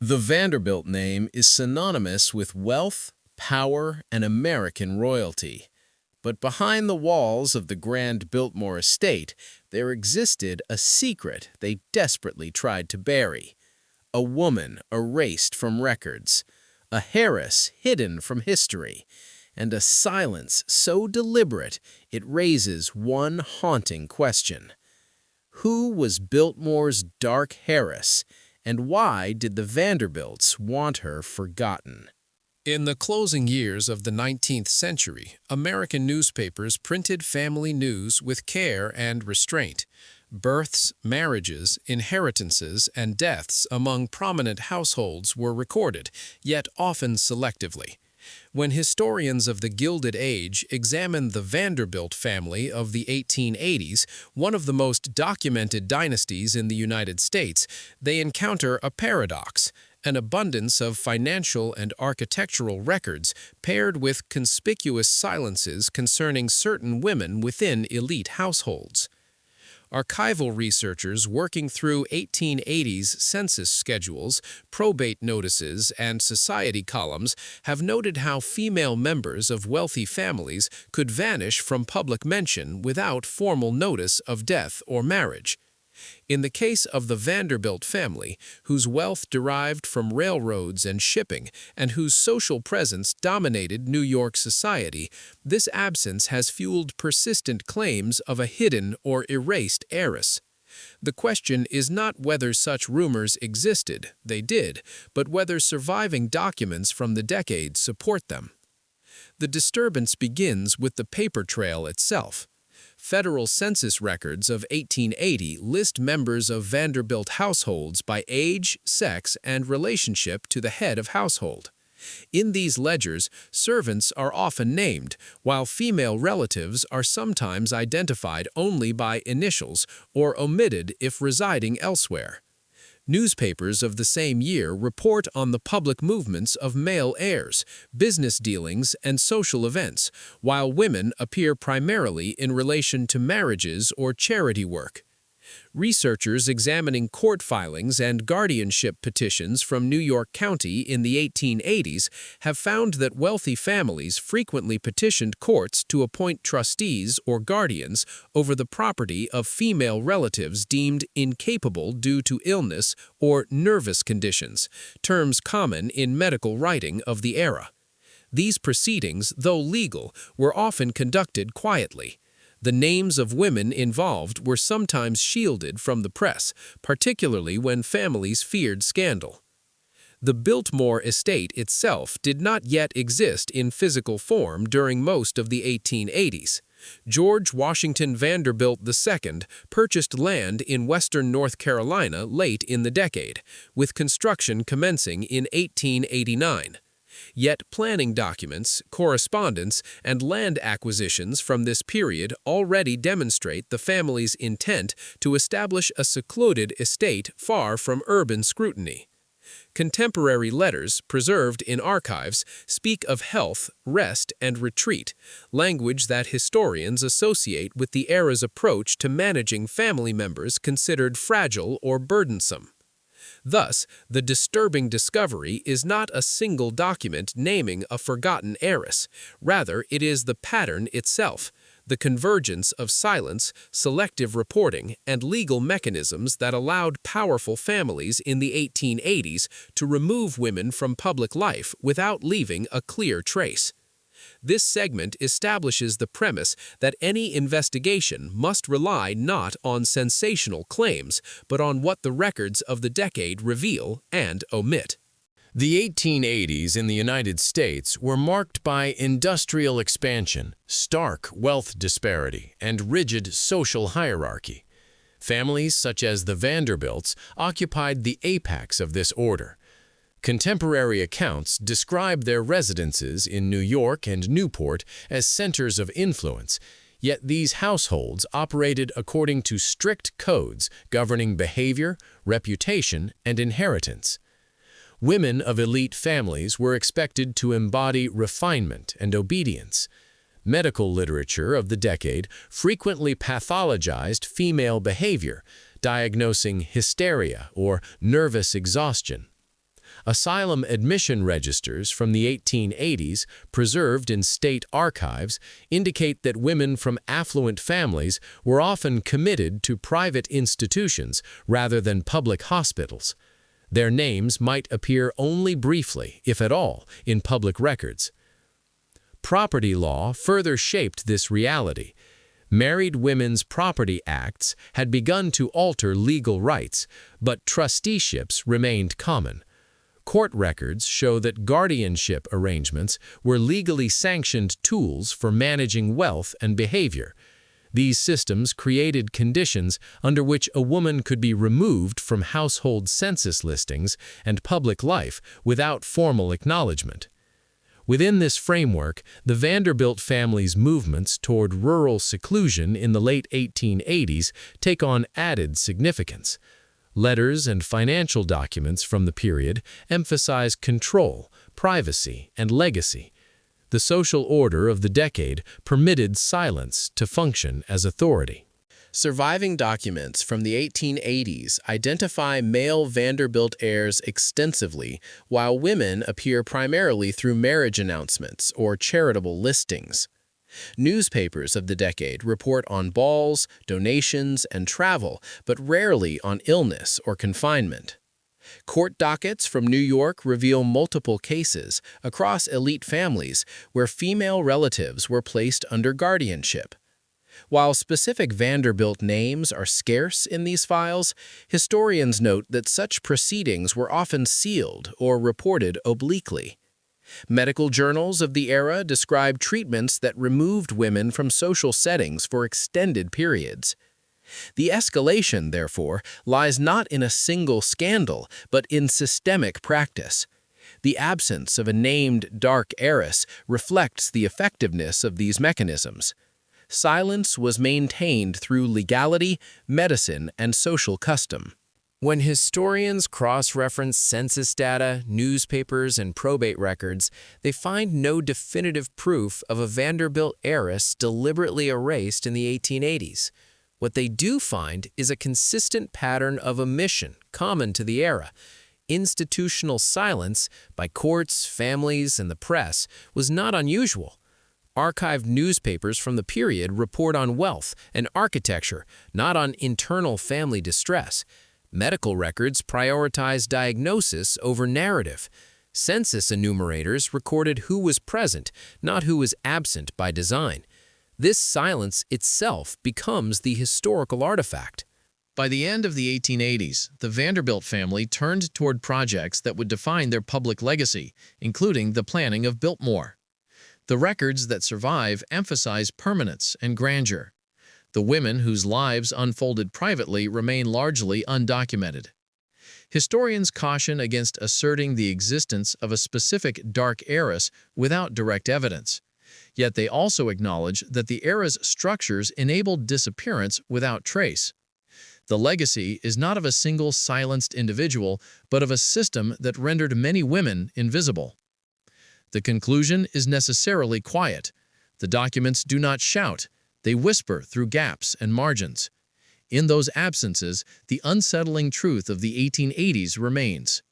The Vanderbilt name is synonymous with wealth, power, and American royalty. But behind the walls of the grand Biltmore estate, there existed a secret they desperately tried to bury. A woman erased from records, a Heiress hidden from history, and a silence so deliberate it raises one haunting question. Who was Biltmore's dark Heiress, and why did the Vanderbilts want her forgotten? In the closing years of the 19th century, American newspapers printed family news with care and restraint. Births, marriages, inheritances, and deaths among prominent households were recorded, yet often selectively. When historians of the Gilded Age examine the Vanderbilt family of the 1880s, one of the most documented dynasties in the United States, they encounter a paradox: an abundance of financial and architectural records paired with conspicuous silences concerning certain women within elite households. Archival researchers working through 1880s census schedules, probate notices, and society columns have noted how female members of wealthy families could vanish from public mention without formal notice of death or marriage. In the case of the Vanderbilt family, whose wealth derived from railroads and shipping, and whose social presence dominated New York society, this absence has fueled persistent claims of a hidden or erased heiress. The question is not whether such rumors existed, they did, but whether surviving documents from the decade support them. The disturbance begins with the paper trail itself. Federal census records of 1880 list members of Vanderbilt households by age, sex, and relationship to the head of household. In these ledgers, servants are often named, while female relatives are sometimes identified only by initials or omitted if residing elsewhere. Newspapers of the same year report on the public movements of male heirs, business dealings, and social events, while women appear primarily in relation to marriages or charity work. Researchers examining court filings and guardianship petitions from New York County in the 1880s have found that wealthy families frequently petitioned courts to appoint trustees or guardians over the property of female relatives deemed incapable due to illness or nervous conditions, terms common in medical writing of the era. These proceedings, though legal, were often conducted quietly. The names of women involved were sometimes shielded from the press, particularly when families feared scandal. The Biltmore estate itself did not yet exist in physical form during most of the 1880s. George Washington Vanderbilt II purchased land in western North Carolina late in the decade, with construction commencing in 1889. Yet planning documents, correspondence, and land acquisitions from this period already demonstrate the family's intent to establish a secluded estate far from urban scrutiny. Contemporary letters, preserved in archives, speak of health, rest, and retreat, language that historians associate with the era's approach to managing family members considered fragile or burdensome. Thus, the disturbing discovery is not a single document naming a forgotten heiress. Rather, it is the pattern itself, the convergence of silence, selective reporting, and legal mechanisms that allowed powerful families in the 1880s to remove women from public life without leaving a clear trace. This segment establishes the premise that any investigation must rely not on sensational claims, but on what the records of the decade reveal and omit. The 1880s in the United States were marked by industrial expansion, stark wealth disparity, and rigid social hierarchy. Families such as the Vanderbilts occupied the apex of this order. Contemporary accounts describe their residences in New York and Newport as centers of influence, yet these households operated according to strict codes governing behavior, reputation, and inheritance. Women of elite families were expected to embody refinement and obedience. Medical literature of the decade frequently pathologized female behavior, diagnosing hysteria or nervous exhaustion. Asylum admission registers from the 1880s, preserved in state archives, indicate that women from affluent families were often committed to private institutions rather than public hospitals. Their names might appear only briefly, if at all, in public records. Property law further shaped this reality. Married Women's Property Acts had begun to alter legal rights, but trusteeships remained common. Court records show that guardianship arrangements were legally sanctioned tools for managing wealth and behavior. These systems created conditions under which a woman could be removed from household census listings and public life without formal acknowledgement. Within this framework, the Vanderbilt family's movements toward rural seclusion in the late 1880s take on added significance. Letters and financial documents from the period emphasize control, privacy, and legacy. The social order of the decade permitted silence to function as authority. Surviving documents from the 1880s identify male Vanderbilt heirs extensively, while women appear primarily through marriage announcements or charitable listings. Newspapers of the decade report on balls, donations, and travel, but rarely on illness or confinement. Court dockets from New York reveal multiple cases across elite families where female relatives were placed under guardianship. While specific Vanderbilt names are scarce in these files, historians note that such proceedings were often sealed or reported obliquely. Medical journals of the era describe treatments that removed women from social settings for extended periods. The escalation, therefore, lies not in a single scandal, but in systemic practice. The absence of a named dark heiress reflects the effectiveness of these mechanisms. Silence was maintained through legality, medicine, and social custom. When historians cross-reference census data, newspapers, and probate records, they find no definitive proof of a Vanderbilt heiress deliberately erased in the 1880s. What they do find is a consistent pattern of omission common to the era. Institutional silence by courts, families, and the press was not unusual. Archived newspapers from the period report on wealth and architecture, not on internal family distress. Medical records prioritize diagnosis over narrative. Census enumerators recorded who was present, not who was absent by design. This silence itself becomes the historical artifact. By the end of the 1880s, the Vanderbilt family turned toward projects that would define their public legacy, including the planning of Biltmore. The records that survive emphasize permanence and grandeur. The women whose lives unfolded privately remain largely undocumented. Historians caution against asserting the existence of a specific dark heiress without direct evidence. Yet they also acknowledge that the era's structures enabled disappearance without trace. The legacy is not of a single silenced individual, but of a system that rendered many women invisible. The conclusion is necessarily quiet. The documents do not shout. They whisper through gaps and margins. In those absences, the unsettling truth of the 1880s remains.